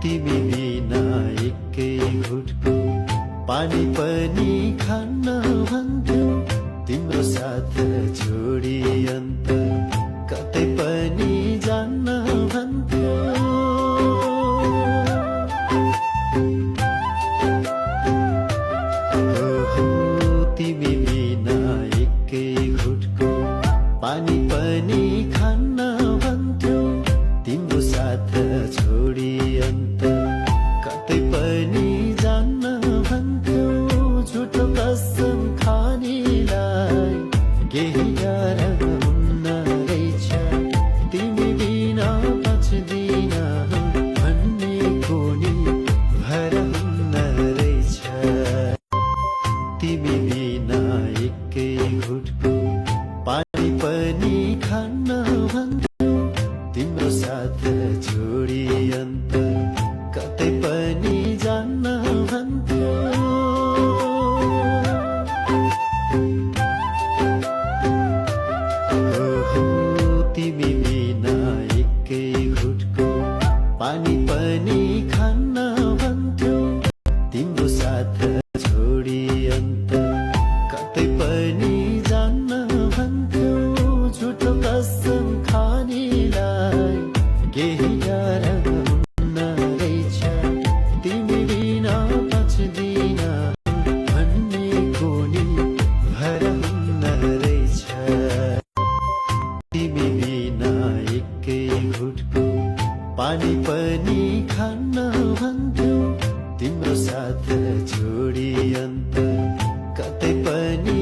तिमी बिना एकै घुटको पानी पनि खान्न भन्थ्यौ। तिम्रो साथ छोडी अन्त कतै पनि जान्न भन्थ्यौ। तिमी बिना एकै घुटको पानी पनि खान्न भन्थ्यौ। तिम्रो साथ छोडी अन्त कतै पनि जान्न भन्थ्यौ। झुटो कसम खानेलाई केही डर हुन्न रहेछ। तिमी बिना बच्दिन भन्ने कोनी भर हुन्न रहेछ। तिमी बिना एकै घुटको पानी पनि खान्न भन्थ्यौ। तिम्रो साथ छोडी अन्त कतै पनि जान्न भन्थ्यौ। तिमी बिना एकै घुटको पानी पनि खान्न भन्थ्यौ। तिम्रो साथ छोडी अन्त कतै पनि जान्न भन्थ्यौ। झुटो कसम खानेलाई केही डर हुन्न रहेछ। तिमी बिना बच्दिन भन्ने कोनी भर हुन्न रहेछ। तिमी बिना एकै घुटको पानी पनि खान्न भन्थ्यौ। तिम्रो साथ छोडी अन्त कतै पनि